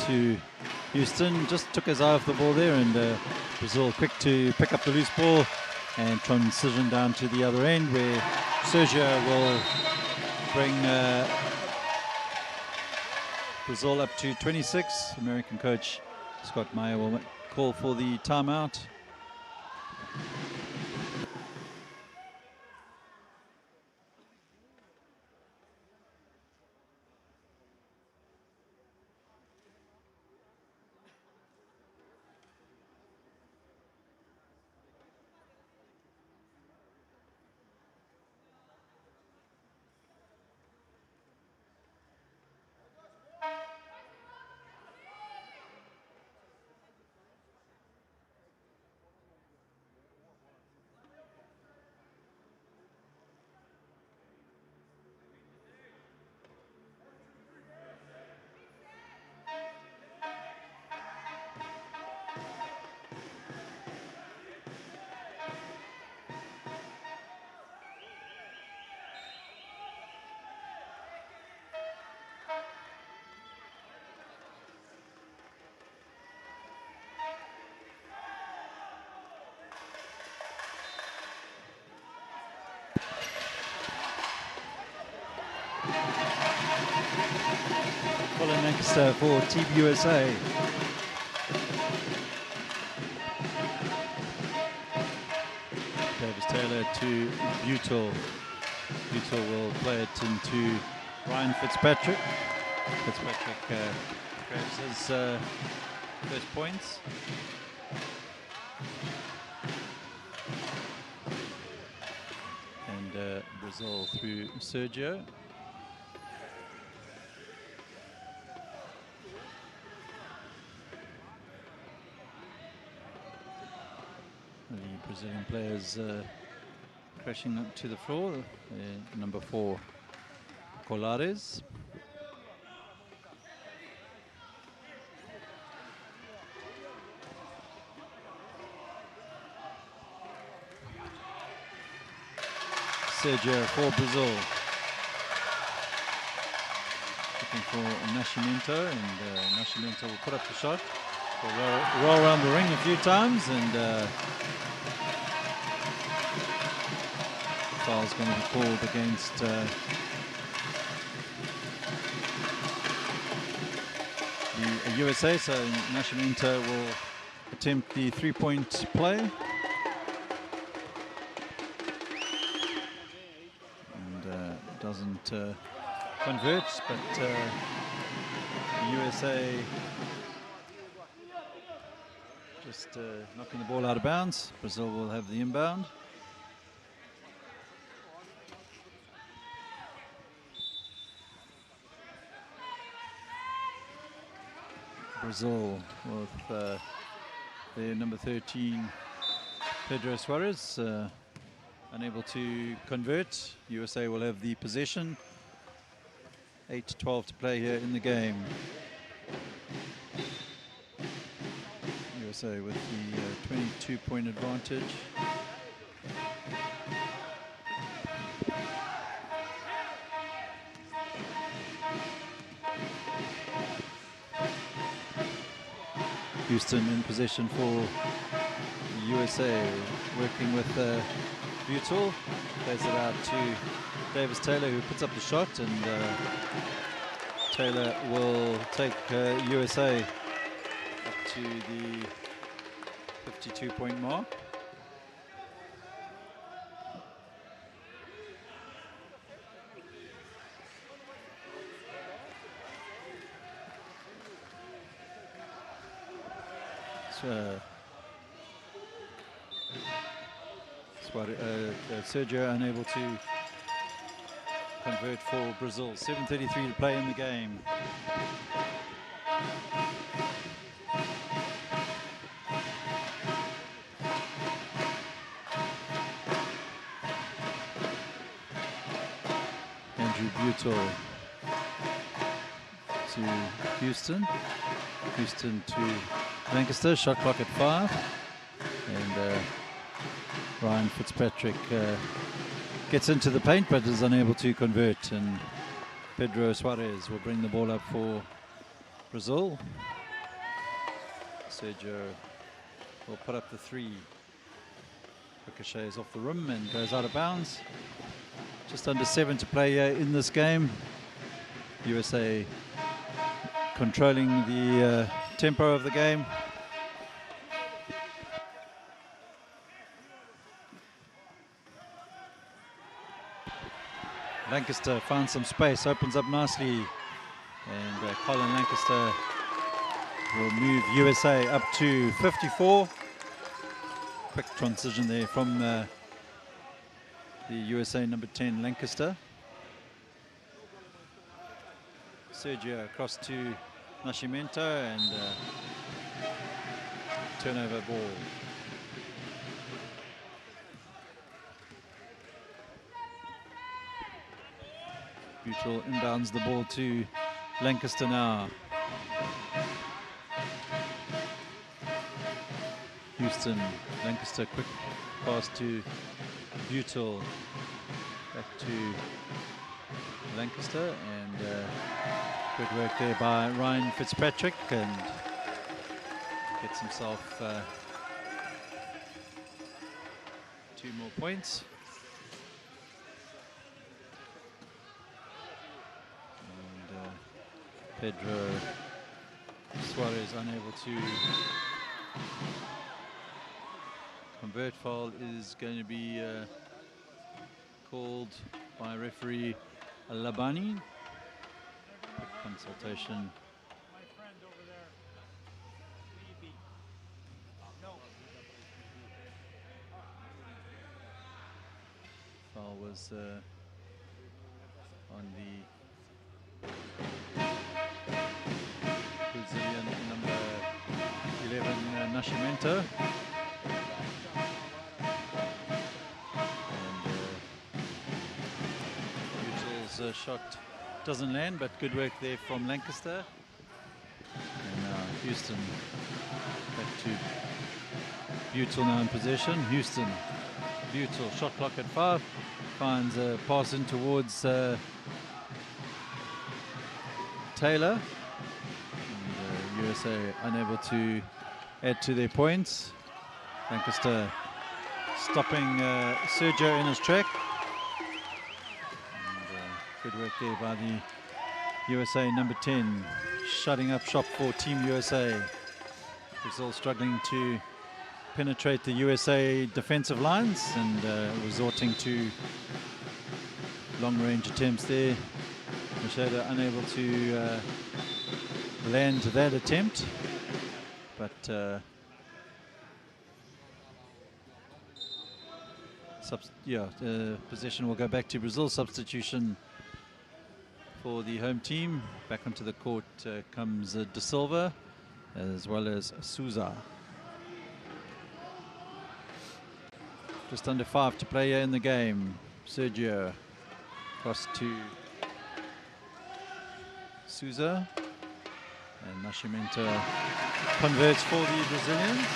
To Houston, just took his eye off the ball there, and Brazil quick to pick up the loose ball and transition down to the other end, where Sergio will bring Brazil up to 26. American coach Scott Meyer will call for the timeout. Colin Lancaster for Team USA. Davis Taylor to Butel. Butel will play it into Ryan Fitzpatrick. Fitzpatrick grabs his first points. And Brazil through Sergio. The Brazilian players crashing up to the floor. Number 4, Colares. Sergio for Brazil. Looking for Nascimento, and Nascimento will put up the shot. Will roll around the ring a few times, and foul is going to be called against the USA. So Nascimento will attempt the 3-point play. Doesn't convert, but the USA just knocking the ball out of bounds. Brazil will have the inbound. Brazil with their number 13, Pedro Suarez, unable to convert. USA will have the possession. 8:12 to play here in the game. USA with the 22-point advantage. Houston in possession for the USA, working with Butel, plays it out to Davis Taylor, who puts up the shot, and Taylor will take USA up to the 52-point mark. Sergio unable to convert for Brazil. 7:33 to play in the game. Andrew Butel to Houston. Houston to Lancaster. Shot clock at 5. And Ryan Fitzpatrick gets into the paint but is unable to convert, and Pedro Suarez will bring the ball up for Brazil. Sergio will put up the 3. Ricochets off the rim and goes out of bounds. Just under 7 to play in this game. USA controlling the tempo of the game. Lancaster finds some space, opens up nicely, and Colin Lancaster will move USA up to 54. Quick transition there from the USA number 10, Lancaster. Sergio across to Nascimento, and turnover ball. Butel inbounds the ball to Lancaster now. Houston, Lancaster, quick pass to Butel, back to Lancaster, and good work there by Ryan Fitzpatrick, and gets himself 2 more points. Pedro Suarez unable to convert. Foul is going to be called by referee Labani. Quick consultation. Foul was on the Brazilian number 11, Nascimento. And shot doesn't land, but good work there from Lancaster. And now Houston back to Butel now in possession. Houston, Butel, shot clock at 5. Finds a pass in towards Taylor. And, USA unable to add to their points. Lancaster stopping Sergio in his track. And, good work there by the USA number 10, shutting up shop for Team USA. Brazil struggling to penetrate the USA defensive lines and resorting to long-range attempts there. Machado unable to land that attempt, but possession will go back to Brazil. Substitution for the home team. Back onto the court comes De Silva as well as Souza. Just under 5 to play in the game. Sergio across to Souza, and Nascimento converts for the Brazilians.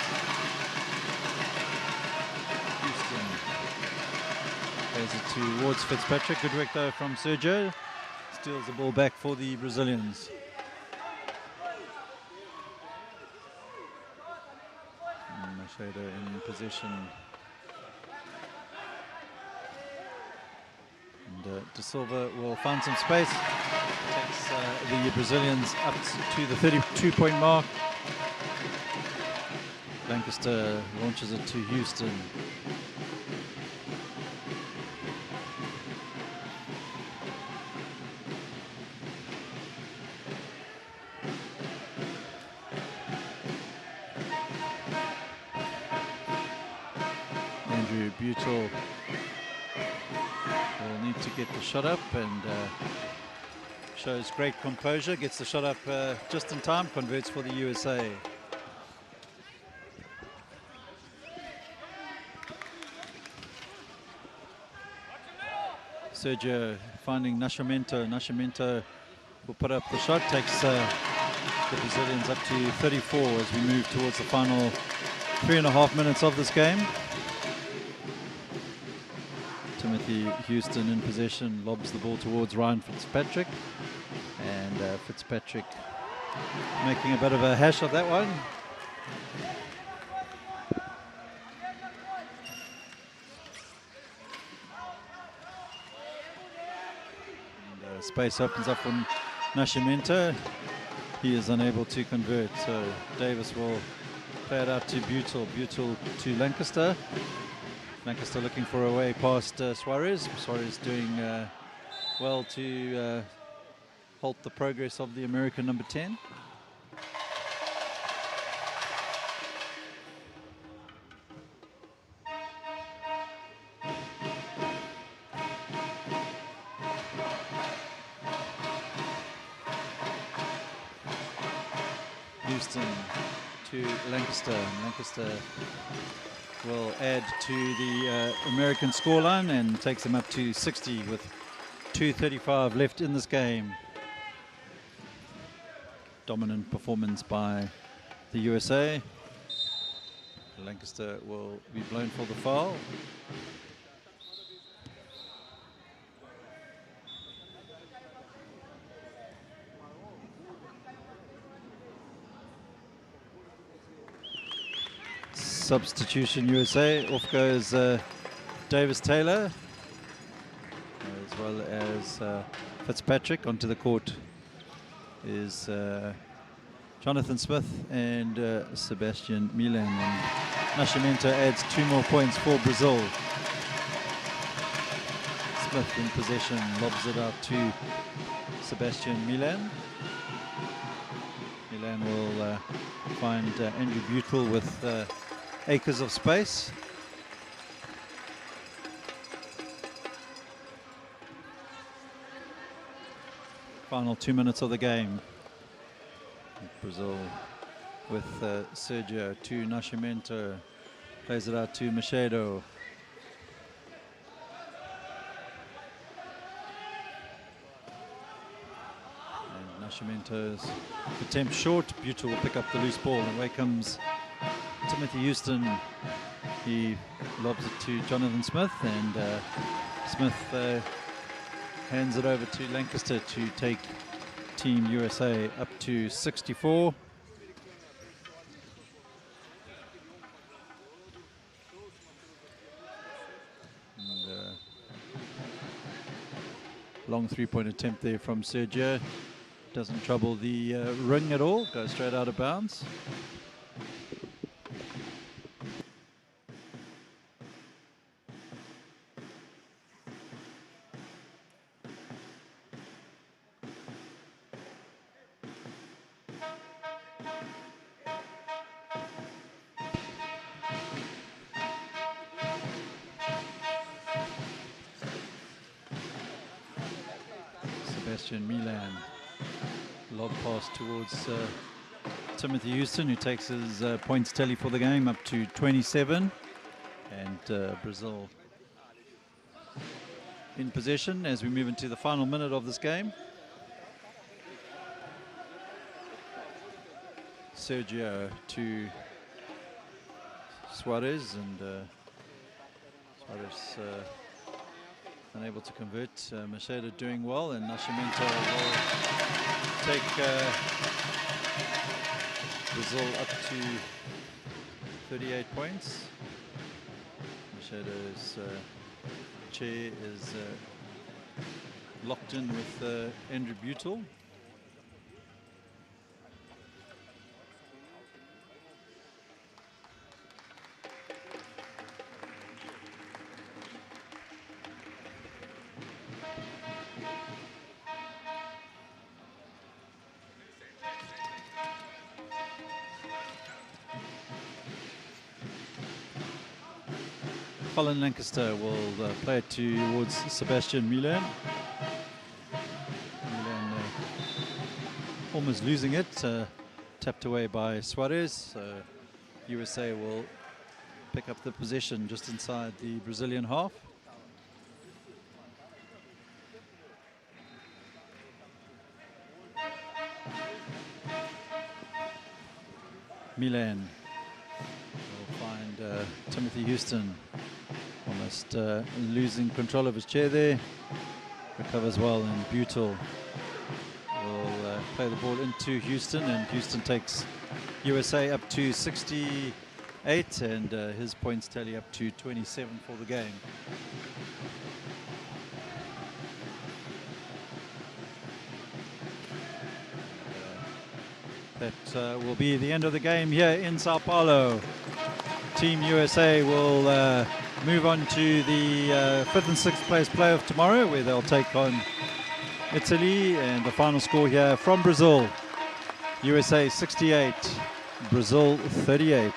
Houston plays it towards Fitzpatrick. Good work though from Sergio. Steals the ball back for the Brazilians. And Machado in possession. And De Silva will find some space. Takes the Brazilians up to the 32-point mark. Lancaster launches it to Houston. Andrew Butel will need to get the shot up and shows great composure, gets the shot up just in time, converts for the USA. Sergio finding Nascimento. Nascimento will put up the shot, takes the Brazilians up to 34 as we move towards the final 3.5 minutes of this game. Timothy Houston in possession, lobs the ball towards Ryan Fitzpatrick, and Fitzpatrick making a bit of a hash of that one. And, space opens up from Nascimento. He is unable to convert, so Davis will play it out to Butel. Butel to Lancaster. Lancaster looking for a way past Suarez. Suarez doing well to halt the progress of the American number 10. Houston to Lancaster. Lancaster will add to the American scoreline and takes them up to 60 with 2:35 left in this game. Dominant performance by the USA. Lancaster will be blown for the foul. Substitution USA, off goes Davis Taylor as well as Fitzpatrick onto the court. is Jonathan Smith and Sebastian Milan. And Nascimento adds 2 more points for Brazil. Smith in possession, lobs it out to Sebastian Milan. Milan will find Andrew Butel with acres of space. Final 2 minutes of the game. Brazil with Sergio to Nascimento, plays it out to Machado. And Nascimento's attempt short. Butel will pick up the loose ball, and away comes Timothy Houston. He lobs it to Jonathan Smith, and Smith hands it over to Lancaster to take Team USA up to 64. And, long 3-point attempt there from Sergio. Doesn't trouble the ring at all, goes straight out of bounds. Sebastian Milan, lob pass towards Timothy Houston, who takes his points tally for the game up to 27. And Brazil in possession as we move into the final minute of this game. Sergio to Suarez, and Suarez unable to convert. Machado doing well, and Nascimento will take Brazil up to 38 points. Machado's chair is locked in with Andrew Butel. Colin Lancaster will play it towards Sebastian Milan. Milan almost losing it, tapped away by Suarez. USA will pick up the possession just inside the Brazilian half. Milan will find Timothy Houston. Almost losing control of his chair there. Recovers well, and Butel will play the ball into Houston, and Houston takes USA up to 68, and his points tally up to 27 for the game. That will be the end of the game here in Sao Paulo. Team USA will move on to the 5th and 6th place playoff tomorrow, where they'll take on Italy. And the final score here from Brazil: USA 68, Brazil 38.